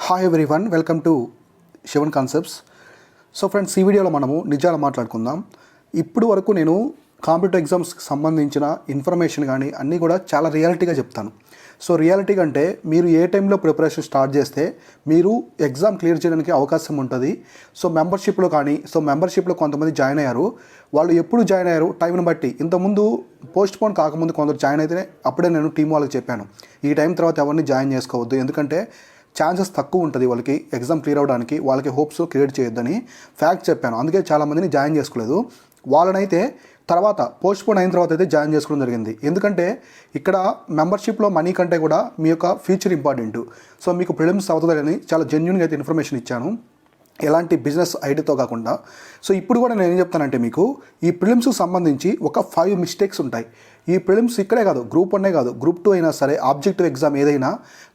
Hi everyone, welcome to Shivan concepts. So friends, ఈ వీడియోలో మనము నిజాలు మాట్లాడుకుందాం. ఇప్పుడు వరకు నేను కాంపిటేటివ్ ఎగ్జామ్స్కి సంబంధించిన ఇన్ఫర్మేషన్ కానీ అన్నీ కూడా చాలా రియాలిటీగా చెప్తాను. సో రియాలిటీ అంటే మీరు ఏ టైంలో ప్రిపరేషన్ స్టార్ట్ చేస్తే మీరు ఎగ్జామ్ క్లియర్ చేయడానికి అవకాశం ఉంటుంది. సో మెంబర్షిప్లో కొంతమంది జాయిన్ అయ్యారు. వాళ్ళు ఎప్పుడు జాయిన్ అయ్యారు టైంని బట్టి. ఇంతకుముందు పోస్ట్ పోన్ కాకముందు కొందరు జాయిన్ అయితేనే అప్పుడే నేను టీం వాళ్ళకి చెప్పాను, ఈ టైం తర్వాత ఎవరిని జాయిన్ చేసుకోవద్దు, ఎందుకంటే ఛాన్సెస్ తక్కువ ఉంటుంది వాళ్ళకి ఎగ్జామ్ క్లియర్ అవ్వడానికి, వాళ్ళకి హోప్స్ క్రియేట్ చేయొద్దని ఫ్యాక్ట్ చెప్పాను. అందుకే చాలామందిని జాయిన్ చేసుకోలేదు. వాళ్ళనైతే తర్వాత పోస్ట్ పోన్ అయిన తర్వాత అయితే జాయిన్ చేసుకోవడం జరిగింది. ఎందుకంటే ఇక్కడ మెంబర్షిప్లో మనీ కంటే కూడా మీ యొక్క ఫ్యూచర్ ఇంపార్టెంట్. సో మీకు ప్రిలిమ్స్ అవుతుందని చాలా జెన్యూన్గా అయితే ఇన్ఫర్మేషన్ ఇచ్చాను, ఎలాంటి బిజినెస్ ఐడియాతో కాకుండా. సో ఇప్పుడు కూడా నేను ఏం చెప్తానంటే, మీకు ఈ ప్రిలిమ్స్కి సంబంధించి ఒక 5 మిస్టేక్స్ ఉంటాయి. ఈ ప్రిలిమ్స్ ఇక్కడే కాదు, గ్రూప్ 1 కాదు, గ్రూప్ 2 అయినా సరే, ఆబ్జెక్టివ్ ఎగ్జామ్ ఏదైనా,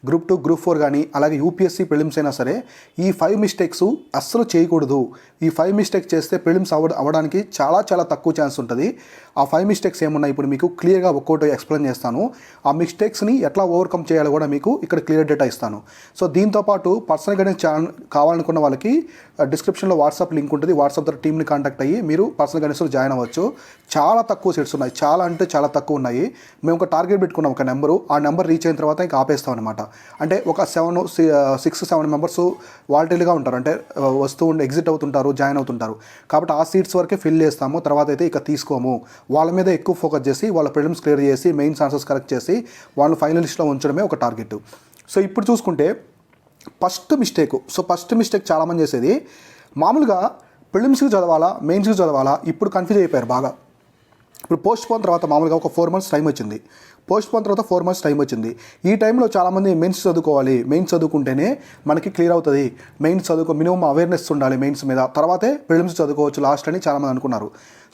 గ్రూప్ 2 గ్రూప్ 4 కానీ అలాగే యూపీఎస్సీ ప్రిలిమ్స్ అయినా సరే, ఈ 5 మిస్టేక్స్ అస్సలు చేయకూడదు. ఈ 5 మిస్టేక్స్ చేస్తే ప్రిలిమ్స్ అవ్వడానికి చాలా చాలా తక్కువ ఛాన్స్ ఉంటుంది. ఆ 5 మిస్టేక్స్ ఏమున్నాయి ఇప్పుడు మీకు క్లియర్గా ఒక్కోటి ఎక్స్ప్లెయిన్ చేస్తాను. ఆ మిస్టేక్స్ని ఎట్లా ఓవర్కమ్ చేయాలో కూడా మీకు ఇక్కడ క్లియర్ డేటా ఇస్తాను. సో దీంతోపాటు పర్సనల్ గైడెన్స్ ఛానల్ కావాలనుకున్న వాళ్ళకి డిస్క్రిప్షన్లో వాట్సాప్ లింక్ ఉంటుంది. వాట్సాప్ ద్వారా టీమ్ని కాంటాక్ట్ అయ్యి మీరు పర్సనల్ గైడెన్స్లో జాయిన్ అవ్వచ్చు. చాలా తక్కువ సీట్స్ ఉన్నాయి, చాలా అంటే చాలా తక్కువ ఉన్నాయి. మేము ఒక టార్గెట్ పెట్టుకున్నాం, ఒక నెంబరు. ఆ నెంబర్ రీచ్ అయిన తర్వాత ఇంకా ఆపేస్తాం అనమాట. అంటే ఒక 6-7 మెంబర్స్ వాలంటీర్గా ఉంటారు, అంటే వస్తూ ఎగ్జిట్ అవుతుంటారు, జాయిన్ అవుతుంటారు. కాబట్టి ఆ సీట్స్ వరకే ఫిల్ చేస్తాము, తర్వాత అయితే ఇక తీసుకోము. వాళ్ళ మీద ఎక్కువ ఫోకస్ చేసి వాళ్ళ ప్రిలిమ్స్ క్లియర్ చేసి మెయిన్స్ ఆన్సర్స్ కరెక్ట్ చేసి వాళ్ళు ఫైనల్ లిస్ట్లో ఉంచడమే ఒక టార్గెట్. సో ఇప్పుడు చూసుకుంటే ఫస్ట్ మిస్టేక్ చాలామంది చేసేది, మామూలుగా ప్రిలిమ్స్కి చదవాలా మెయిన్స్కి చదవాలా ఇప్పుడు కన్ఫ్యూజ్ అయిపోయారు బాగా. ఇప్పుడు పోస్ట్ పోన్ తర్వాత మామూలుగా ఒక 4 months టైం వచ్చింది. పోస్ట్ పోన్ తర్వాత 4 months టైం వచ్చింది. ఈ టైంలో చాలామంది మెయిన్స్ చదువుకోవాలి, మెయిన్స్ చదువుకుంటేనే మనకి క్లియర్ అవుతుంది, మెయిన్స్ మినిమం అవేర్నెస్ ఉండాలి మెయిన్స్ మీద, తర్వాతే ప్రిలిమ్స్ చదువుకోవచ్చు లాస్ట్ అని చాలామంది అనుకున్నారు.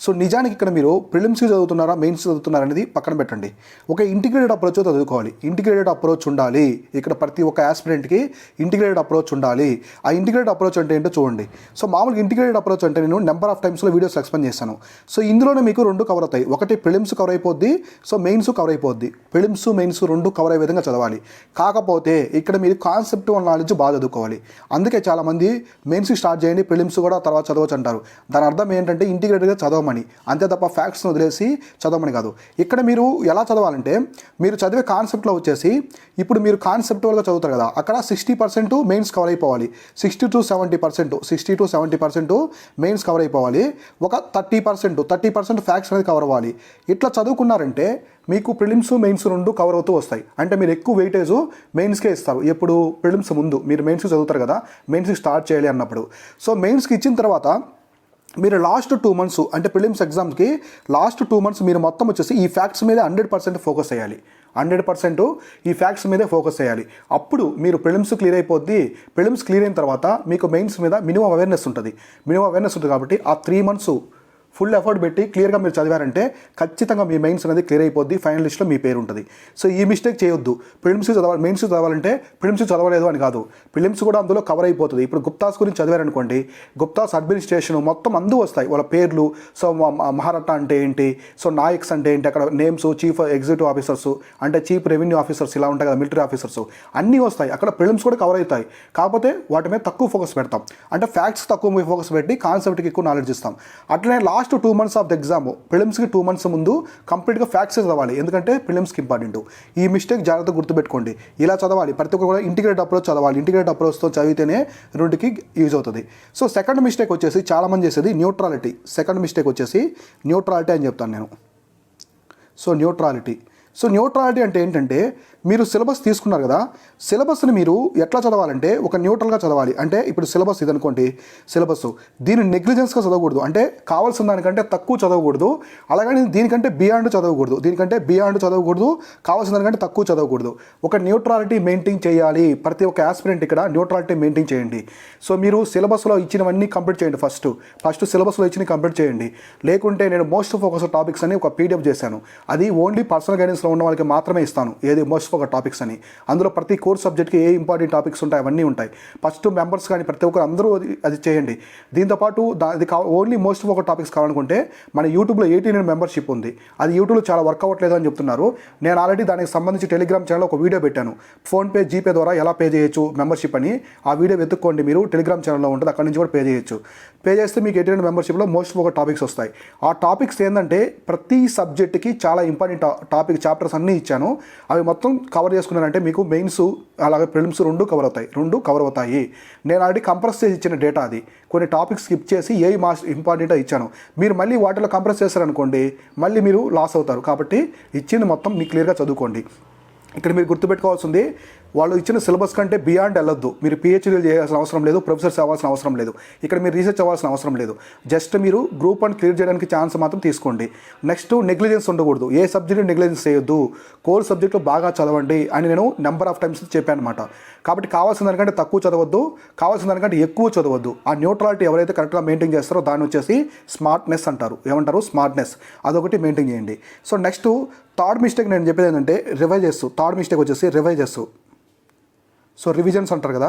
సో నిజానికి ఇక్కడ మీరు ప్రిలిమ్స్కి చదువుతున్నారా మెయిన్స్ చదువుతున్నారా అనేది పక్కన పెట్టండి. ఒక ఇంటిగ్రేటెడ్ అప్రోచ్ చదువుకోవాలి. ఇంటిగ్రేటెడ్ అప్రోచ్ ఉండాలి. ఇక్కడ ప్రతి ఒక్క ఆస్పిరెంట్కి ఇంటిగ్రేటెడ్ అప్రోచ్ ఉండాలి. ఆ ఇంటిగ్రేటెడ్ అప్రోచ్ అంటే ఏంటో చూడండి. సో మామూలుగా ఇంటిగ్రేటెడ్ అప్రోచ్ అంటే నేను నెంబర్ ఆఫ్ టైమ్స్లో వీడియోస్ ఎక్స్ప్లెయిన్ చేశాను. సో ఇందులోనే మీకు 2 కవర్ అవుతాయి. ఒకటి ప్రిలిమ్స్ కవర్ అయిపోద్ది, సో మెయిన్స్ కవర్ అయిపోద్ది. ప్రిలిమ్స్ మెయిన్స్ 2 కవర్ అయ్యే విధంగా చదవాలి. కాకపోతే ఇక్కడ మీరు కాన్సెప్టువల్ నాలెడ్జ్ బాగా చదువుకోవాలి. అందుకే చాలామంది మెయిన్స్ స్టార్ట్ చేయండి, ప్రిలిమ్స్ కూడా తర్వాత చదవచ్చు అంటారు. దాని అర్థం ఏంటంటే ఇంటిగ్రేటెడ్గా చదవమని, అంతే తప్ప ఫ్యాక్ట్స్ని వదిలేసి చదవమని కాదు. ఇక్కడ మీరు ఎలా చదవాలంటే, మీరు చదివే కాన్సెప్ట్లో వచ్చేసి ఇప్పుడు మీరు కాన్సెప్టువల్గా చదువుతారు కదా, అక్కడ 60% మెయిన్స్ కవర్ అయిపోవాలి. 60 to 70% మెయిన్స్ కవర్ అయిపోవాలి. ఒక 30% ఫ్యాక్ట్స్ అనేది కవర్ అవ్వాలి. ఇట్లా చదువుకున్నారంటే మీకు ప్రిలిమ్స్ మెయిన్స్ 2 కవర్ అవుతూ వస్తాయి. అంటే మీరు ఎక్కువ వెయిటేజ్ మెయిన్స్కే ఇస్తారు. ఎప్పుడు ప్రిలిమ్స్ ముందు మీరు మెయిన్స్ చదువుతారు కదా, మెయిన్స్ స్టార్ట్ చేయాలి అన్నప్పుడు. సో మెయిన్స్కి ఇచ్చిన తర్వాత మీరు లాస్ట్ 2 months అంటే ప్రిలిమ్స్ ఎగ్జామ్స్కి లాస్ట్ 2 months మీరు మొత్తం వచ్చేసి ఈ ఫ్యాక్ట్స్ మీద 100% ఫోకస్ చేయాలి. 100% ఈ ఫ్యాక్ట్స్ మీదే ఫోకస్ చేయాలి. అప్పుడు మీరు ప్రిలిమ్స్ క్లియర్ అయిపోద్ది. ప్రిలిమ్స్ క్లియర్ అయిన తర్వాత మీకు మెయిన్స్ మీద మినిమం అవేర్నెస్ ఉంటుంది. కాబట్టి ఆ 3 months ఫుల్ ఎఫర్ట్ పెట్టి క్లియర్గా మీరు చదివారంటే ఖచ్చితంగా మీ మెయిన్స్ అనేది క్లియర్ అయిపోద్ది, ఫైనల్ లిస్ట్లో మీ పేరు ఉంటుంది. సో ఈ మిస్టేక్ చేయొద్దు. ప్రిలిమ్స్ చదవాలి, మెయిన్స్ చదవాలంటే ప్రిలిమ్స్ చదవలేదు అని కాదు, ప్రిలిమ్స్ కూడా అందులో కవర్ అయిపోతుంది. ఇప్పుడు గుప్తాస్ గురించి చదివారనుకోండి, గుప్తాస్ అడ్మినిస్ట్రేషన్ మొత్తం అందు వస్తాయి వాళ్ళ పేర్లు. సో మహారాష్ట్ర అంటే ఏంటి, సో నాయక్స్ అంటే ఏంటి, అక్కడ నేమ్స్, చీఫ్ ఎగ్జిక్యూటివ్ ఆఫీసర్స్ అంటే చీఫ్ రెవెన్యూ ఆఫీసర్స్ ఇలా ఉంటాయి కదా, మిలిటరీ ఆఫీసర్స్ అన్నీ వస్తాయి. అక్కడ ప్రిలిమ్స్ కూడా కవర్ అవుతాయి. కాకపోతే వాటి మీద తక్కువ ఫోకస్ పెడతాం, అంటే ఫ్యాక్ట్స్ తక్కువ ఫోకస్ పెట్టి కాన్సెప్ట్కి ఎక్కువ నాలెడ్జ్ ఇస్తాం. అట్లనే last 2 months of the exam, ప్రిలిమ్స్కి 2 months ముందు కంప్లీట్గా ఫ్యాక్ట్స్ చదవాలి, ఎందుకంటే ప్రిలిమ్స్కి ఇంపార్టెంట్. ఈ మిస్టేక్ జాగ్రత్తగా గుర్తుపెట్టుకోండి. ఇలా చదవాలి, ప్రతి ఒక్కరు కూడా ఇంటిగ్రేటెడ్ అప్రోచ్ చదవాలి. ఇంటిగ్రేటెడ్ అప్రోచ్తో చదివితేనే 2కి యూజ్ అవుతుంది. సో సెకండ్ మిస్టేక్ వచ్చేసి చాలామంది చేసేది న్యూట్రాలిటీ. సెకండ్ మిస్టేక్ వచ్చేసి న్యూట్రాలిటీ అని చెప్తాను నేను. సో న్యూట్రాలిటీ అంటే ఏంటంటే, మీరు సిలబస్ తీసుకున్నారు కదా, సిలబస్ని మీరు ఎట్లా చదవాలంటే ఒక న్యూట్రల్గా చదవాలి. అంటే ఇప్పుడు సిలబస్ ఇది అనుకోండి, సిలబస్ దీన్ని నెగ్లిజెన్స్గా చదవకూడదు, అంటే కావాల్సిన దానికంటే తక్కువ చదవకూడదు. అలాగని దీనికంటే బియాండ్ చదవకూడదు, కావాల్సిన దానికంటే తక్కువ చదవకూడదు. ఒక న్యూట్రాలిటీ మెయింటైన్ చేయాలి. ప్రతి ఒక్క ఆస్పిరెంట్ ఇక్కడ న్యూట్రాలిటీ మెయింటైన్ చేయండి. సో మీరు సిలబస్లో ఇచ్చినవన్నీ కంప్లీట్ చేయండి. ఫస్ట్ సిలబస్లో ఇచ్చినవి కంప్లీట్ చేయండి. లేకుంటే నేను మోస్ట్ ఫోకస్ టాపిక్స్ అని ఒక పీడిఎఫ్ చేశాను, అది ఓన్లీ పర్సనల్ గైడెన్స్ ఆడియన్స్లో ఉన్న వాళ్ళకి మాత్రమే ఇస్తాను, ఏది మోస్ట్ ఫోకస్ టాపిక్స్ అని. అందులో ప్రతి కోర్స్ సబ్జెక్ట్కి ఏ ఇంపార్టెంట్ టాపిక్స్ ఉంటాయి అవన్నీ ఉంటాయి. ఫస్ట్ మెంబర్స్ కానీ ప్రతి ఒక్కరు అందరూ అది చేయండి. దీంతోపాటు అది ఓన్లీ మోస్ట్ ఫోకస్ టాపిక్స్ కావాలనుకుంటే మన యూట్యూబ్లో 18 మెంబర్షిప్ ఉంది. అది యూట్యూబ్లో చాలా వర్క్ అవ్వట్లేదు అని చెప్తున్నారు. నేను ఆల్రెడీ దానికి సంబంధించి టెలిగ్రామ్ ఛానల్ ఒక వీడియో పెట్టాను, ఫోన్పే జీపే ద్వారా ఎలా పే చేయొచ్చు మెంబర్షిప్ అని. ఆ వీడియో వెతుక్కోండి, మీరు టెలిగ్రామ్ ఛానల్లో ఉంటుంది, అక్కడి నుంచి కూడా పే చేయొచ్చు. పే చేస్తే మీకు 18 మెంబర్షిప్లో మోస్ట్ ఫోకస్ టాపిక్స్ వస్తాయి. ఆ టాపిక్స్ ఏంటంటే ప్రతి సబ్జెక్ట్కి చాలా ఇంపార్టెంట్ టాపిక్ చాప్టర్స్ అన్నీ ఇచ్చాను. అవి మొత్తం కవర్ చేసుకున్నారంటే మీకు మెయిన్స్ అలాగే ప్రిలిమ్స్ రెండు కవర్ అవుతాయి. నేను ఆల్రెడీ కంప్రెస్ చేసి ఇచ్చిన డేటా అది. కొన్ని టాపిక్స్ స్కిప్ చేసి ఏ ఇంపార్టెంట్ ఇచ్చాను. మీరు మళ్ళీ వాటిలో కంప్రెస్ చేశారనుకోండి మళ్ళీ మీరు లాస్ అవుతారు. కాబట్టి ఇచ్చింది మొత్తం మీకు క్లియర్గా చదువుకోండి. ఇక్కడ మీరు గుర్తుపెట్టుకోవాల్సింది, వాళ్ళు ఇచ్చిన సిలబస్ కంటే బియాండ్ వెళ్ళొద్దు. మీరు పిహెచ్డీలు చేయాల్సిన అవసరం లేదు, ప్రొఫెసర్స్ అవ్వాల్సిన అవసరం లేదు, ఇక్కడ మీరు రీసెర్చ్ అవ్వాల్సిన అవసరం లేదు. జస్ట్ మీరు గ్రూప్ 1 క్లియర్ చేయడానికి ఛాన్స్ మాత్రం తీసుకోండి. నెక్స్ట్ నెగ్లిజెన్స్ ఉండకూడదు, ఏ సబ్జెక్టు నెగ్లిజెన్స్ చేయొద్దు, కోర్ సబ్జెక్టులు బాగా చదవండి అని నేను నెంబర్ ఆఫ్ టైమ్స్ చెప్పాను అనమాట. కాబట్టి కావాల్సిన దానికంటే తక్కువ చదవద్దు, కావాల్సిన దానికంటే ఎక్కువ చదవద్దు. ఆ న్యూట్రాలిటీ ఎవరైతే కరెక్ట్గా మెయింటైన్ చేస్తారో దాన్ని వచ్చేసి స్మార్ట్నెస్ అంటారు. ఏమంటారు? స్మార్ట్నెస్. అదొకటి మెయింటైన్ చేయండి. సో నెక్స్ట్ థర్డ్ మిస్టేక్ నేను చెప్పేది ఏంటంటే రివైజెస్. థర్డ్ మిస్టేక్ వచ్చేసి రివైజెస్. సో రివిజన్స్ అంటారు కదా,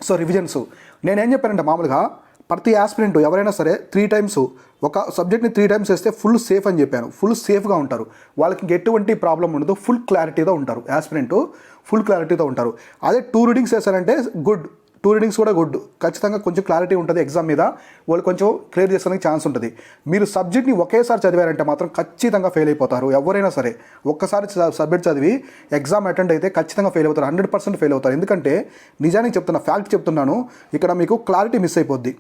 సో రివిజన్స్ నేనేం చెప్పానంటే మామూలుగా ప్రతి ఆస్పిరెంట్ ఎవరైనా సరే 3 టైమ్స్ ఒక సబ్జెక్ట్ని 3 టైమ్స్ వేస్తే ఫుల్ సేఫ్ అని చెప్పాను. ఫుల్ సేఫ్గా ఉంటారు, వాళ్ళకి ఎటువంటి ప్రాబ్లం ఉండదు, ఫుల్ క్లారిటీతో ఉంటారు. ఆస్పిరెంట్ ఫుల్ క్లారిటీతో ఉంటారు. అదే 2 రీడింగ్స్ వేసారంటే గుడ్, 2 రీడింగ్స్ కూడా గుడ్, ఖచ్చితంగా కొంచెం క్లారిటీ ఉంటుంది ఎగ్జామ్ మీద, వాళ్ళు కొంచెం క్లియర్ చేసుకోవడానికి ఛాన్స్ ఉంటుంది. మీరు సబ్జెక్ట్ని ఒకేసారి చదివారంటే మాత్రం ఖచ్చితంగా ఫెయిల్ అయిపోతారు. ఎవరైనా సరే ఒక్కసారి సబ్జెక్ట్ చదివి ఎగ్జామ్ అటెండ్ అయితే ఖచ్చితంగా ఫెయిల్ అవుతారు, 100% ఫెయిల్ అవుతారు. ఎందుకంటే నిజానికి ఫ్యాక్ట్ చెప్తున్నాను, ఇక్కడ మీకు క్లారిటీ మిస్ అయిపోద్ది.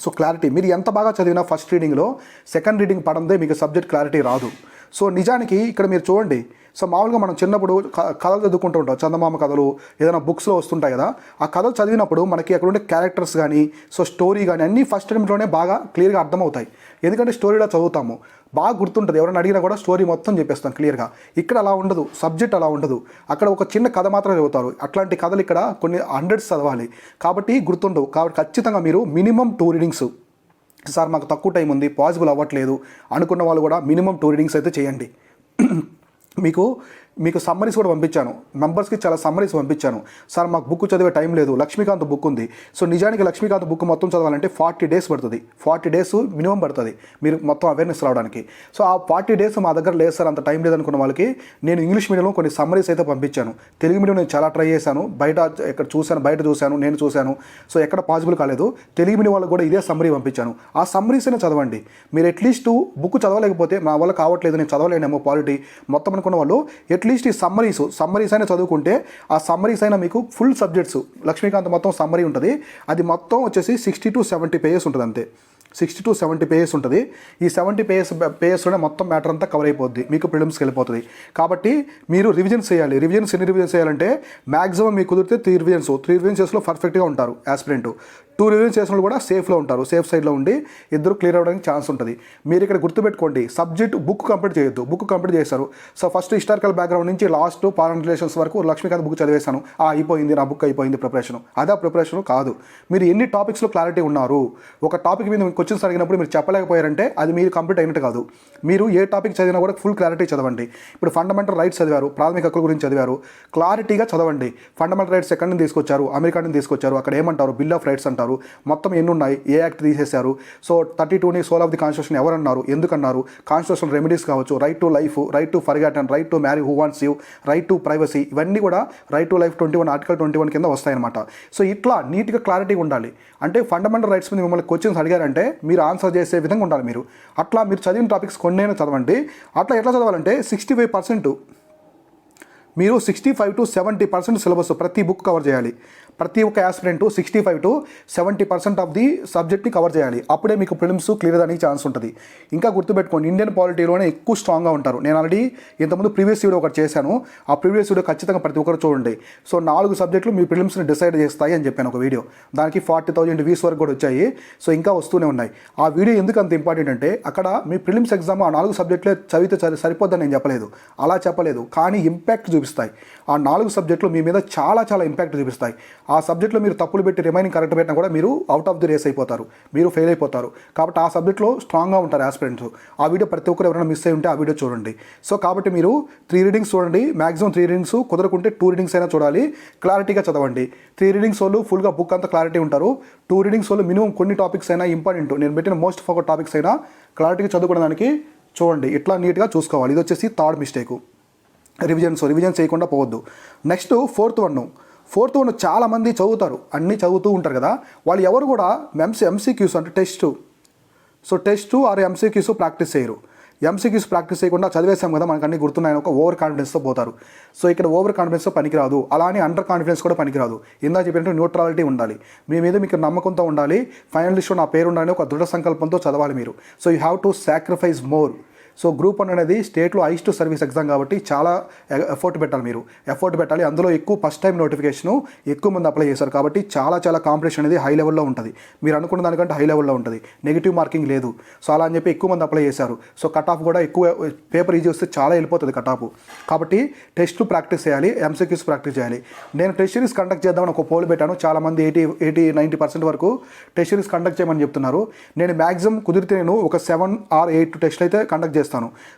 సో క్లారిటీ మీరు ఎంత బాగా చదివినా ఫస్ట్ రీడింగ్లో సెకండ్ రీడింగ్ పడందే మీకు సబ్జెక్ట్ క్లారిటీ రాదు. సో నిజానికి ఇక్కడ మీరు చూడండి, సో మామూలుగా మనం చిన్నప్పుడు కథలు చదువుకుంటూ ఉంటాం, చందమామ కథలు ఏదైనా బుక్స్లో వస్తుంటాయి కదా, ఆ కథలు చదివినప్పుడు మనకి అక్కడ ఉండే క్యారెక్టర్స్ కానీ సో స్టోరీ కానీ అన్నీ ఫస్ట్ టైంలోనే బాగా క్లియర్గా అర్థమవుతాయి. ఎందుకంటే స్టోరీలో చదువుతాము, బాగా గుర్తుంటుంది, ఎవరైనా అడిగినా కూడా స్టోరీ మొత్తం చెప్పేస్తాం క్లియర్గా. ఇక్కడ అలా ఉండదు, సబ్జెక్ట్ అలా ఉండదు, అక్కడ ఒక చిన్న కథ మాత్రం చదువుతారు. అట్లాంటి కథలు ఇక్కడ కొన్ని హండ్రెడ్స్ చదవాలి, కాబట్టి గుర్తుండవు. కాబట్టి ఖచ్చితంగా మీరు మినిమం 2 రీడింగ్స్, సార్ మాకు తక్కువ టైం ఉంది పాసిబుల్ అవ్వట్లేదు అనుకున్న వాళ్ళు కూడా మినిమం 2 రీడింగ్స్ అయితే చేయండి. మీకు సమ్మరీస్ కూడా పంపించాను, మెంబర్స్కి చాలా సమ్మరీస్ పంపించాను. సార్ మాకు బుక్ చదివే టైం లేదు, లక్ష్మీకాంత్ బుక్ ఉంది. సో నిజానికి లక్ష్మీకాంత్ బుక్ మొత్తం చదవాలంటే 40 డేస్ పడుతుంది, 40 డేస్ మినిమం పడుతుంది మీరు మొత్తం అవేర్నెస్ రావడానికి. సో ఆ 40 డేస్ మా దగ్గర లేదు సార్, అంత టైం లేదనుకున్న వాళ్ళకి నేను ఇంగ్లీష్ మీడియంలో కొన్ని సమ్మరీస్ అయితే పంపించాను. తెలుగు మీడియం నేను చాలా ట్రై చేశాను, బయట చూశాను, నేను చూశాను. సో ఎక్కడ పాసిబుల్ కాలేదు, తెలుగు మీడియం వాళ్ళకి కూడా ఇదే సమ్మరీ పంపించాను. ఆ సమ్మరీస్ అయినా చదవండి. మీరు అట్లీస్ట్ బుక్ చదవలేకపోతే నా వల్ల కావట్లేదు నేను చదవలేనేమో పాలిటీ మొత్తం అనుకున్న వాళ్ళు అట్లీస్ట్ ఈ సమ్మరీస్ అయినా చదువుకుంటే ఆ సమ్మరీస్ అయినా మీకు ఫుల్ సబ్జెక్ట్స్ లక్ష్మీకాంత్ మొత్తం సమ్మరీ ఉంటుంది. అది మొత్తం వచ్చేసి 60 to 70 పేజెస్ ఉంటుంది అంతే, 60 to 70 పేజెస్ ఉంటుంది. ఈ 70 పేజెస్లోనే మొత్తం మ్యాటర్ అంతా కవర్ అయిపోద్ది, మీకు ప్రిలిమ్స్కి వెళ్ళిపోతుంది. కాబట్టి మీరు రివిజన్స్ చేయాలి. ఎన్ని రివిజన్స్ చేయాలంటే మ్యాక్సిమం మీకు కుదిరితే 3 రివిజన్స్ చేసిలో పర్ఫెక్ట్గా ఉంటారు ఆస్పిరెంట్. 2 రివిజన్స్ చేసిన వాళ్ళు కూడా సేఫ్లో ఉంటారు, సేఫ్ సైడ్లో ఉండి ఇద్దరు క్లియర్ అవ్వడానికి ఛాన్స్ ఉంటుంది. మీరు ఇక్కడ గుర్తుపెట్టుకోండి, సబ్జెక్ట్ బుక్ కంప్లీట్ చేయొద్దు. బుక్ కంప్లీట్ చేశారు, సో ఫస్ట్ హిస్టారికల్ బ్యాక్గ్రౌండ్ నుంచి లాస్ట్ ఫారెన్ రిలేషన్స్ వరకు లక్ష్మీకాంత్ బుక్ చదివేశాను, అయిపోయింది నా బుక్ అయిపోయింది ప్రిపరేషన్. అదే ప్రిపరేషన్ కాదు. మీరు ఎన్ని టాపిక్స్లో క్లారిటీ ఉన్నారు, ఒక టాపిక్ మీద మీకు క్వశ్చన్స్ అడిగినప్పుడు మీరు చెప్పలేకపోయారంటే అది మీరు కంప్లీట్ అయినట్టు కాదు. మీరు ఏ టాపిక్ చదివినా కూడా ఫుల్ క్లారిటీ చదవండి. ఇప్పుడు ఫండమెంటల్ రైట్స్ చదివారు, ప్రాథమిక హక్కుల గురించి చదివారు, క్లారిటీగా చదవండి. ఫండమెంటల్ రైట్స్ ఎక్కడి నుంచి తీసుకొచ్చారు, అమెరికా నుంచి తీసుకొచ్చారు, అక్కడ ఏమంటారు, బిల్ ఆఫ్ రైట్స్ అంటారు, మొత్తం ఎన్ని ఉన్నాయి, ఏ యాక్ట్ తీసేశారు, సో 32ని సోల్ ఆఫ్ ది కాన్స్టిట్యూషన్ ఎవరన్నారు, ఎందుకన్నారు, కాన్స్టిట్యూషన్ రెమెడీస్ కావచ్చు, right to life, right to forgotten, right to marry who wants you, right to privacy, ఇవన్నీ కూడా రైట్ టు లైఫ్ 21 ఆర్టికల్ 21 కింద వస్తాయన్నమాట. సో ఇట్లా నీట్గా క్లారిటీ ఉండాలి. అంటే ఫండమెంటల్ రైట్స్ మీద మిమ్మల్ని క్వశ్చన్స్ అడిగారంటే మీరు ఆన్సర్ చేసే విధంగా ఉండాలి. అట్లా మీరు చదివిన టాపిక్స్ కొన్నైనా చదవండి. అట్లా ఎట్లా చదవాలంటే 65% మీరు 65 to 70% సిలబస్ ప్రతి బుక్ కవర్ చేయాలి. ప్రతి ఒక్క ఆస్పిరెంట్ 65 to 70% ఆఫ్ ది సబ్జెక్ట్ని కవర్ చేయాలి. అప్పుడే మీకు ప్రిలిమ్స్ క్లియర్ అయ్యే ఛాన్స్ ఉంటుంది. ఇంకా గుర్తుపెట్టుకోండి, ఇండియన్ పాలిటీలోనే ఎక్కువ స్ట్రాంగ్గా ఉంటారు. నేను ఆల్రెడీ ఇంతకుముందు ప్రీవియస్ వీడియో ఒకటి చేశాను, ఆ ప్రీవియస్ వీడియో ఖచ్చితంగా ప్రతి ఒక్కరు చూడండి. సో 4 సబ్జెక్టులు మీ ప్రిలిమ్స్ని డిసైడ్ చేస్తాయి అని చెప్పాను ఒక వీడియో, దానికి 40,000 వ్యూస్ వరకు కూడా వచ్చాయి. సో ఇంకా వస్తూనే ఉన్నాయి. ఆ వీడియో ఎందుకు అంత ఇంపార్టెంట్ అంటే అక్కడ మీ ప్రిలిమ్స్ ఎగ్జామ్ ఆ 4 సబ్జెక్టులే చదివితే సరిపోద్దని నేను చెప్పలేదు, అలా చెప్పలేదు. కానీ ఇంపాక్ట్ చూపిస్తాయి. ఆ 4 సబ్జెక్టులు మీ మీద చాలా చాలా ఇంపాక్ట్ చూపిస్తాయి. ఆ సబ్జెక్ట్లో మీరు తప్పులు పెట్టి రిమైనింగ్ కరెక్ట్ పెట్టినా కూడా మీరు అవుట్ ఆఫ్ ది రేస్ అయిపోతారు, మీరు ఫెయిల్ అయిపోతారు. కాబట్టి ఆ సబ్జెక్ట్లో స్ట్రాంగ్గా ఉంటారు ఆస్పిరెంట్స్. ఆ వీడియో ప్రతి ఒక్కరు ఎవరైనా మిస్ అయి ఉంటే ఆ వీడియో చూడండి. సో కాబట్టి మీరు 3 రీడింగ్స్ చూడండి, మ్యాక్సిమం 3 రీడింగ్స్, కుదరకుంటే 2 రీడింగ్స్ అయినా చూడాలి, క్లారిటీగా చదవండి. 3 రీడింగ్స్ వాళ్ళు ఫుల్గా బుక్ అంతా క్లారిటీ ఉంటారు. 2 రీడింగ్స్ వాళ్ళు మినిమం కొన్ని టాపిక్స్ అయినా ఇంపార్టెంట్, నేను పెట్టిన మోస్ట్ ఫోకస్ టాపిక్స్ అయినా క్లారిటీగా చదువుకోవడానికి చూడండి. ఇట్లా నీట్గా చూసుకోవాలి. ఇది వచ్చేసి థర్డ్ మిస్టేక్. రివిజన్ చేయకుండా పోవద్దు. నెక్స్ట్ ఫోర్త్ వన్ చాలామంది చదువుతారు, అన్నీ చదువుతూ ఉంటారు కదా, వాళ్ళు ఎవరు కూడా ఎంసీక్యూస్ అంటే టెస్ట్ ఆర్ ఎంసీక్యూస్ ప్రాక్టీస్ చేయరు. ఎంసీక్యూస్ ప్రాక్టీస్ చేయకుండా చదివేసాం కదా మనకు అన్నీ గుర్తున్నాయని ఒక ఓవర్ కాన్ఫిడెన్స్తో పోతారు. సో ఇక్కడ ఓవర్ కాన్ఫిడెన్స్తో పనికిరాదు, అలా అని అండర్ కాన్ఫిడెన్స్ కూడా పనికిరాదు. ఇందా చెప్పినట్టు న్యూట్రాలిటీ ఉండాలి, మీ మీద మీకు నమ్మకంతో ఉండాలి, ఫైనల్ లిస్ట్లో నా పేరు ఉండాలని ఒక దృఢ సంకల్పంతో చదవాలి మీరు. So you have to sacrifice more. So group 1 అనేది స్టేట్లో హైయెస్ట్ సర్వీస్ ఎగ్జామ్ కాబట్టి చాలా ఎఫర్ట్ పెట్టాలి. అందులో ఎక్కువ ఫస్ట్ టైం నోటిఫికేషను ఎక్కువ మంది అప్లై చేశారు కాబట్టి చాలా కాంపిటీషన్ అనేది హై లెవెల్లో ఉంటుంది. మీరు అనుకున్న దానికంటే హై లెవెల్లో ఉంటుంది, నెగిటివ్ మార్కింగ్ లేదు. సో అలా అని చెప్పి ఎక్కువ మంది అప్లై చేశారు. సో కట్ ఆఫ్ కూడా ఎక్కువ, పేపర్ ఈజీ వస్తే చాలా వెళ్ళిపోతుంది కట్ ఆఫ్. కాబట్టి టెస్ట్లు ప్రాక్టీస్ చేయాలి, ఎంసీక్యూస్ ప్రాక్టీస్ చేయాలి. నేను టెస్ట్ సిరీస్ కండక్ట్ చేద్దామని ఒక పోల్ పెట్టాను, చాలామంది 80-90% వరకు టెస్ట్ సిరీస్ కండక్ట్ చేయమని చెప్తున్నారు. నేను మ్యాక్సిమం కుదిరితే నేను ఒక 7 or 8 టెస్ట్లు అయితే కండక్ట్ చేస్తాను.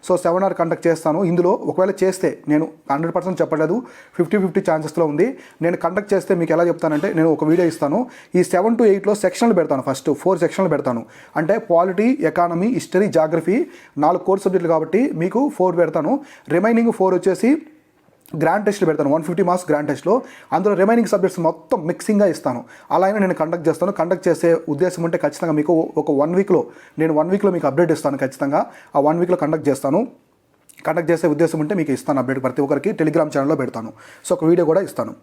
సో 7 or కండక్ట్ చేస్తాను. ఇందులో ఒకవేళ చేస్తే, నేను 100% చెప్పలేదు, 50-50 ఛాన్సెస్లో ఉంది. నేను కండక్ట్ చేస్తే మీకు ఎలా చెప్తానంటే, నేను ఒక వీడియో ఇస్తాను. ఈ 7 to 8లో సెక్షన్లు పెడతాను. ఫస్ట్ 4 సెక్షన్లు పెడతాను. అంటే polity, economy, history, geography 4 course సబ్జెక్టులు కాబట్టి మీకు 4 పెడతాను. రిమైనింగ్ 4 వచ్చేసి గ్రాండ్ టెస్ట్లు పెడతాను, 150 మార్క్స్ గ్రాండ్ టెస్ట్లో. అందులో రిమైనింగ్ సబ్జెక్ట్స్ మొత్తం మిక్సింగ్గా ఇస్తాను. అలా అయినా నేను కండక్ట్ చేస్తాను. కండక్ట్ చేసే ఉద్దేశం ఉంటే ఖచ్చితంగా మీకు ఒక 1 వీక్లో మీకు అప్డేట్ ఇస్తాను. ఖచ్చితంగా ఆ 1 వీక్లో కండక్ట్ చేస్తాను. కండక్ట్ చేసే ఉద్దేశం ఉంటే మీకు ఇస్తాను అప్డేట్, ప్రతి ఒక్కరికి టెలిగ్రామ్ ఛానల్లో పెడతాను. సో ఒక వీడియో కూడా ఇస్తాను.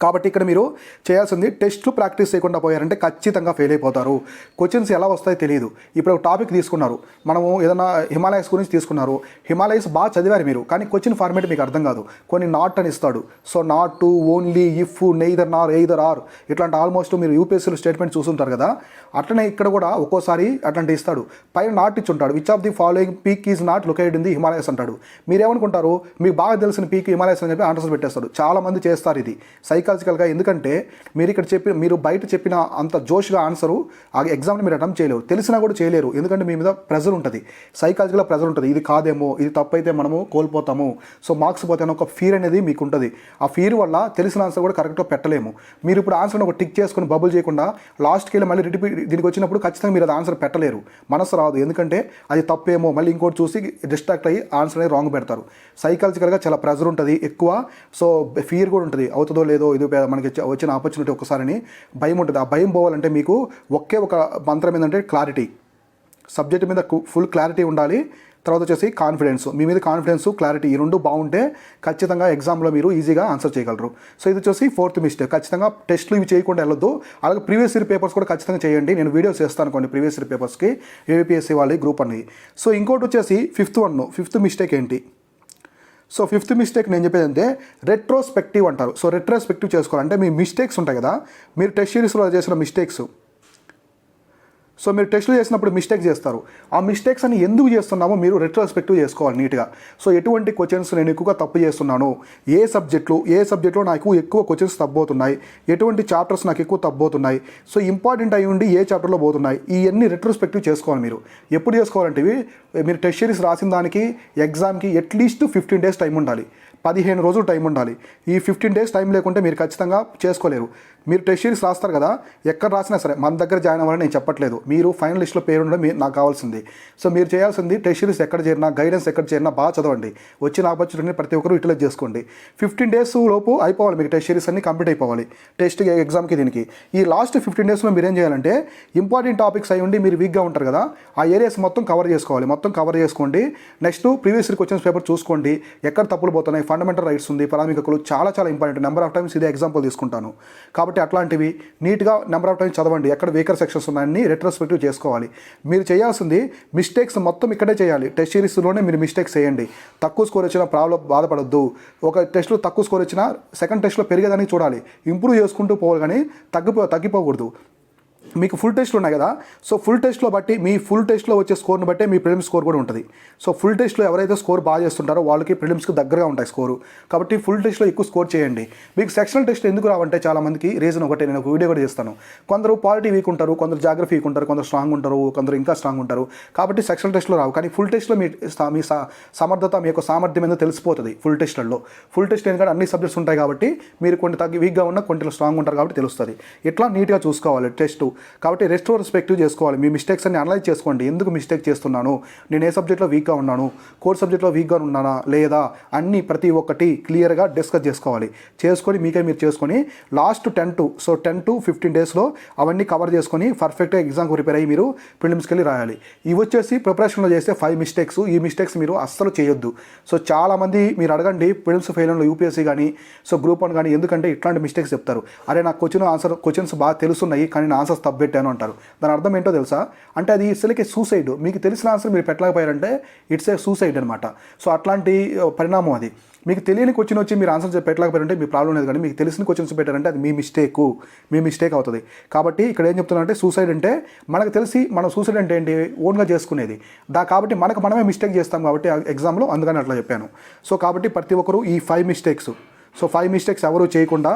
కాబట్టి ఇక్కడ మీరు చేయాల్సింది, టెస్ట్లు ప్రాక్టీస్ చేయకుండా పోయారంటే ఖచ్చితంగా ఫెయిల్ అయిపోతారు. క్వశ్చన్స్ ఎలా వస్తాయో తెలియదు. ఇప్పుడు ఒక టాపిక్ తీసుకున్నారు, మనము ఏదైనా హిమాలయస్ గురించి తీసుకున్నారు, హిమాలయస్ బాగా చదివారు మీరు, కానీ క్వశ్చన్ ఫార్మేట్ మీకు అర్థం కాదు. కొన్ని నాట్ అని ఇస్తాడు. So not to, only, if, neither Nar, either are, ఇట్లాంటి ఆల్మోస్ట్ మీరు యూపీఎస్సీలో స్టేట్మెంట్ చూస్తుంటారు కదా, అట్లనే ఇక్కడ కూడా ఒక్కోసారి అట్లాంటి ఇస్తాడు. పైన నాట్ ఇచ్చి ఉంటాడు, which of the following peak is not located in the Himalayas అంటాడు. మీరేమనుకుంటారు, మీకు బాగా తెలిసిన పీక్ హిమాలయస్ అని చెప్పి ఆన్సర్స్ పెట్టేస్తాడు. చాలామంది చేస్తారు ఇది సైకాలజికల్గా. ఎందుకంటే మీరు బయట చెప్పిన అంత జోష్గా ఆన్సరు ఆ ఎగ్జామ్ని మీరు అటెంప్ట్ చేయలేరు, తెలిసినా కూడా చేయలేరు. ఎందుకంటే మీ మీద ప్రెజర్ ఉంటుంది, సైకాలజికల్ ప్రెజర్ ఉంటుంది. ఇది కాదేమో, ఇది తప్పైతే మనము కోల్పోతాము, సో మార్క్స్ పోతే ఒక ఫీర్ అనేది మీకు ఉంటుంది. ఆ ఫీర్ వల్ల తెలిసిన ఆన్సర్ కూడా కరెక్ట్గా పెట్టలేము. మీరు ఇప్పుడు ఆన్సర్ని ఒక టిక్ చేసుకొని బబుల్ చేయకుండా లాస్ట్కి వెళ్ళి మళ్ళీ రిపీట్ దీనికి వచ్చినప్పుడు ఖచ్చితంగా మీరు అది ఆన్సర్ పెట్టలేరు, మనసు రాదు. ఎందుకంటే అది తప్పేమో, మళ్ళీ ఇంకోటి చూసి డిస్ట్రాక్ట్ అయ్యి ఆన్సర్ అనేది రాంగ్ పెడతారు. సైకాలజికల్గా చాలా ప్రెజర్ ఉంటుంది ఎక్కువ. సో ఫీర్ కూడా ఉంటుంది, అవుతుందో లేదో, ఇది మనకి వచ్చిన ఆపర్చునిటీ ఒక్కసారిని భయం ఉంటుంది. ఆ భయం పోవాలంటే మీకు ఒకే ఒక మంత్రం ఏంటంటే క్లారిటీ. సబ్జెక్ట్ మీద ఫుల్ క్లారిటీ ఉండాలి. తర్వాత వచ్చేసి కాన్ఫిడెన్స్, మీ మీద కాన్ఫిడెన్స్, క్లారిటీ, ఈ రెండు బాగుంటే ఖచ్చితంగా ఎగ్జామ్లో మీరు ఈజీగా ఆన్సర్ చేయగలరు. సో ఇది వచ్చేసి 4th మిస్టేక్. ఖచ్చితంగా టెస్ట్లు ఇవి చేయకుండా వెళ్ళొద్దు. అలాగే ప్రీవియస్ ఇయర్ పేపర్స్ కూడా ఖచ్చితంగా చేయండి. నేను వీడియోస్ చేస్తాను కొన్ని ప్రీవియస్ ఇయర్ పేపర్స్కి, ఏపీఎస్సీ వాళ్ళ గ్రూప్ అనేది. సో ఇంకోటి వచ్చేసి 5th మిస్టేక్ ఏంటి? సో 5th మిస్టేక్ నేను చెప్పేది అంటే రెట్రోస్పెక్టివ్ అంటారు. సో రెట్రోస్పెక్టివ్ చేసుకోవాలంటే మీ మిస్టేక్స్ ఉంటాయి కదా, మీరు టెస్ట్ సిరీస్లో చేసిన మిస్టేక్స్, సో మీరు టెస్టులు చేసినప్పుడు మిస్టేక్ చేస్తారు. ఆ మిస్టేక్స్ అని ఎందుకు చేస్తున్నామో మీరు రెట్రోస్పెక్టివ్ చేసుకోవాలి నీట్గా. సో ఎటువంటి క్వశ్చన్స్ నేను ఎక్కువగా తప్పు చేస్తున్నాను, ఏ సబ్జెక్ట్లో నాకు ఎక్కువ క్వశ్చన్స్ తప్పబోతున్నాయి, ఎటువంటి చాప్టర్స్ నాకు ఎక్కువ తప్పబోతున్నాయి, సో ఇంపార్టెంట్ అయి ఉండి ఏ చాప్టర్లో పోతున్నాయి, ఇవన్నీ రెట్రోస్పెక్టివ్ చేసుకోవాలి. మీరు ఎప్పుడు చేసుకోవాలంటే మీరు టెస్ట్ సిరీస్ రాసిన దానికి ఎగ్జామ్కి అట్లీస్ట్ 15 days టైం ఉండాలి, 15 రోజులు టైం ఉండాలి. ఈ 15 days టైం లేకుంటే మీరు ఖచ్చితంగా చేసుకోలేరు. మీరు టెస్ట్ సిరీస్ రాస్తారు కదా, ఎక్కడ రాసినా సరే మన దగ్గర జాయిన్ అవ్వాలని నేను చెప్పట్లేదు, మీరు ఫైనల్ లిస్ట్లో పేరు ఉండడం నాకు కావాల్సింది. సో మీరు చేయాల్సింది టెస్ట్ సిరీస్ ఎక్కడ చేరినా, గైడెన్స్ ఎక్కడ చేరినా బాగా చదవండి. వచ్చిన ఆపర్చునిటీని ప్రతి ఒక్కరు యూటిలైజ్ చేసుకోండి. 15 days లోపు అయిపోవాలి, మీకు టెస్ట్ సిరీస్ అన్ని కంప్లీట్ అయిపోవాలి టెస్ట్ ఎగ్జామ్కి దీనికి. ఈ లాస్ట్ 15 daysలో మీరు ఏం చేయాలంటే ఇంపార్టెంట్ టాపిక్స్ అయి ఉండి మీరు వీక్గా ఉంటారు కదా, ఆ ఏరియాస్ మొత్తం కవర్ చేసుకోవాలి. మొత్తం కవర్ చేసుకోండి. Next previous year questions paper చూసుకోండి, ఎక్కడ తప్పులు పోతున్నాయి, ఫండమెంటల్ రైట్స్ ఉంది, ప్రాథమికలు చాలా ఇంపార్టెంట్. నెంబర్ ఆఫ్ టైమ్స్ ఇదే ఎగ్జాంపుల్ తీసుకుంటాను కాబట్టి అట్లాంటివి నీట్గా నెంబర్ ఆఫ్ టైమ్స్ చదవండి. ఎక్కడ వీకర్ సెక్షన్స్ ఉన్నాయని రెట్రోస్పెక్టివ్ చేసుకోవాలి. మీరు చేయాల్సింది మిస్టేక్స్ మొత్తం ఇక్కడే చేయాలి. టెస్ట్ సిరీస్లోనే మీరు మిస్టేక్స్ చేయండి. తక్కువ స్కోర్ వచ్చిన ప్రాబ్లం బాధపడొద్దు. ఒక టెస్ట్లో తక్కువ స్కోర్ వచ్చినా సెకండ్ టెస్ట్లో పెరిగేదానికి చూడాలి, ఇంప్రూవ్ చేసుకుంటూ పోవాలి, కానీ తగ్గిపోకూడదు. మీకు ఫుల్ టెస్ట్లు ఉన్నాయి కదా, సో ఫుల్ టెస్ట్లో బట్టి మీ ఫుల్ టెస్ట్లో వచ్చే స్కోర్ని బట్టే మీ ప్రిలిమ్స్ స్కోర్ కూడా ఉంటుంది. సో ఫుల్ టెస్ట్లో ఎవరైతే స్కోర్ బాగా చేస్తుంటారో వాళ్ళకి ప్రిలిమ్స్కి దగ్గరగా ఉంటాయి స్కోరు. కాబట్టి ఫుల్ టెస్ట్లో ఎక్కువ స్కోర్ చేయండి. మీకు సెక్షనల్ టెస్ట్ ఎందుకు రావంటే చాలామందికి రీజన్ ఒకటే, నేను ఒక వీడియో కూడా చేస్తాను. కొందరు పాలిటీ వీక్ ఉంటారు, కొందరు జాగ్రఫీ వీక్ ఉంటారు, కొందరు స్ట్రాంగ్ ఉంటారు, కొందరు ఇంకా స్ట్రాంగ్ ఉంటారు. కాబట్టి సెక్షనల్ టెస్ట్లో రావు. కానీ ఫుల్ టెస్ట్లో మీ సమర్థత, మీ యొక్క సామర్థ్యం ఏందో తెలిసిపోతుంది ఫుల్ టెస్ట్లలో. ఫుల్ టెస్ట్ ఎందుకంటే అన్ని సబ్జెక్ట్స్ ఉంటాయి కాబట్టి మీరు కొన్ని తగ్గి వీక్గా ఉన్న కొన్ని స్ట్రాంగ్ ఉంటారు కాబట్టి తెలుస్తుంది. ఇట్లా నీట్గా చూసుకోవాలి టెస్ట్. కాబట్టి రెస్ట్రోస్పెక్టివ్ చేసుకోవాలి. మీ మిస్టేక్స్ అన్ని అనలైజ్ చేసుకోండి. ఎందుకు మిస్టేక్ చేస్తున్నాను, నేను ఏ సబ్జెక్ట్లో వీక్గా ఉన్నాను, కోర్ సబ్జెక్ట్లో వీక్గా ఉన్నానా లేదా, అన్ని ప్రతి ఒక్కటి క్లియర్గా డిస్కస్ చేసుకొని మీకే మీరు చేసుకొని లాస్ట్ 10 to 15 డేస్లో అవన్నీ కవర్ చేసుకొని పర్ఫెక్ట్గా ఎగ్జామ్కి ప్రిపేర్ అయ్యి మీరు ప్రిలిమ్స్కి వెళ్ళి రాయాలి. ఇవి వచ్చేసి ప్రిపరేషన్లో చేస్తే 5 మిస్టేక్స్. ఈ మిస్టేక్స్ మీరు అస్సలు చేయొద్దు. సో చాలామంది మీరు అడగండి ప్రిలిమ్స్ ఫెయిల్ అయిన యూపీఎస్సీ కానీ సో గ్రూప్ 1 కానీ ఎందుకంటే ఇట్లాంటి మిస్టేక్స్ చెప్తారు. అరే నాకు క్వశ్చన్స్ బాగా తెలుసున్నాయి కానీ నా ఆన్సర్స్ తప్పెట్టాను అంటారు. దాని అర్థం ఏంటో తెలుసా, అంటే అది ఇట్స్ సూసైడ్. మీకు తెలిసిన ఆన్సర్ మీరు పెట్టలేకపోయారంటే ఇట్స్ ఏ సూసైడ్ అనమాట. సో అట్లాంటి పరిణామం అది. మీకు తెలియని క్వశ్చన్ వచ్చి మీరు ఆన్సర్ పెట్టలేకపోయారంటే మీ ప్రాబ్లం లేదు, కానీ మీకు తెలిసిన క్వశ్చన్స్ పెట్టారంటే అది మీ మిస్టేక్ అవుతుంది. కాబట్టి ఇక్కడ ఏం చెప్తున్నారంటే సూసైడ్ అంటే మనకు తెలిసి మనం సూసైడ్ అంటే ఏంటి, ఓన్గా చేసుకునేది. కాబట్టి మనమే మిస్టేక్ చేస్తాం కాబట్టి ఎగ్జామ్లో, అందుకని అట్లా చెప్పాను. సో కాబట్టి ప్రతి ఒక్కరు ఈ 5 మిస్టేక్స్, సో 5 మిస్టేక్స్ ఎవరు చేయకుండా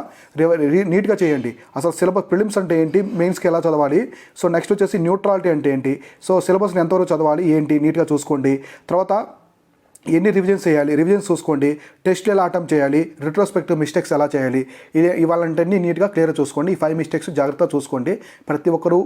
నీట్గా చేయండి. అసలు సిలబస్ ప్రిలిమ్స్ అంటే ఏంటి, మెయిన్స్కి ఎలా చదవాలి, సో నెక్స్ట్ వచ్చేసి న్యూట్రాలిటీ అంటే ఏంటి, సో సిలబస్ని ఎంతవరకు చదవాలి ఏంటి నీట్గా చూసుకోండి. తర్వాత ఎన్ని రివిజన్స్ చేయాలి, రివిజన్స్ చూసుకోండి. టెస్ట్లు ఎలా అటెంప్ట్ చేయాలి, రిట్రోస్పెక్టివ్ మిస్టేక్స్ ఎలా చేయాలి, ఇవాళంటే నీట్గా క్లియర్గా చూసుకోండి. ఈ 5 మిస్టేక్స్ జాగ్రత్తగా చూసుకోండి. ప్రతి ఒక్కరూ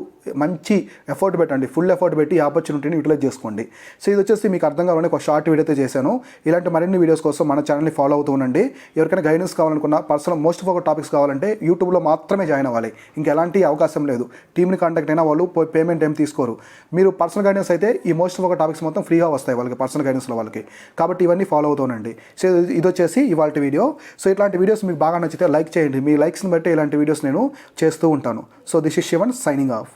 మంచి ఎఫర్ట్ పెట్టండి, ఫుల్ ఎఫర్ట్ పెట్టి ఈ ఆపర్చునిటీని యూటిలైజ్ చేసుకోండి. సో ఇది వచ్చేసి మీకు అర్థం కావాలని ఒక షార్ట్ వీడియో అయితే చేశాను. ఇలాంటి మరిన్ని వీడియోస్ కోసం మన ఛానల్ని ఫాలో అవుతూ ఉండండి. ఎవరికైనా గైడెన్స్ కావాలనుకున్నా, పర్సనల్ మోస్ట్ ఆఫ్ టాపిక్స్ కావాలంటే యూట్యూబ్లో మాత్రమే జాయిన్ అవ్వాలి. ఇంకెలాంటి అవకాశం లేదు. టీమ్ని కాంటాక్ట్ అయినా వాళ్ళు పేమెంట్ ఏం తీసుకోరు. మీరు పర్సనల్ గైడెన్స్ అయితే ఈ మోస్ట్ ఆఫ్ టాపిక్స్ మొత్తం ఫ్రీగా వస్తాయి వాళ్ళకి, పర్సనల్ గైడెన్స్లో వాళ్ళకి. కాబట్టి ఇవన్నీ ఫాలో అవుతానండి. సో ఇది వచ్చేసి ఇవాళ వీడియో. సో ఇట్లాంటి వీడియోస్ మీకు బాగా నచ్చితే లైక్ చేయండి. మీ లైక్స్ని బట్టి ఇలాంటి వీడియోస్ నేను చేస్తూ ఉంటాను. So this is Shivan signing of.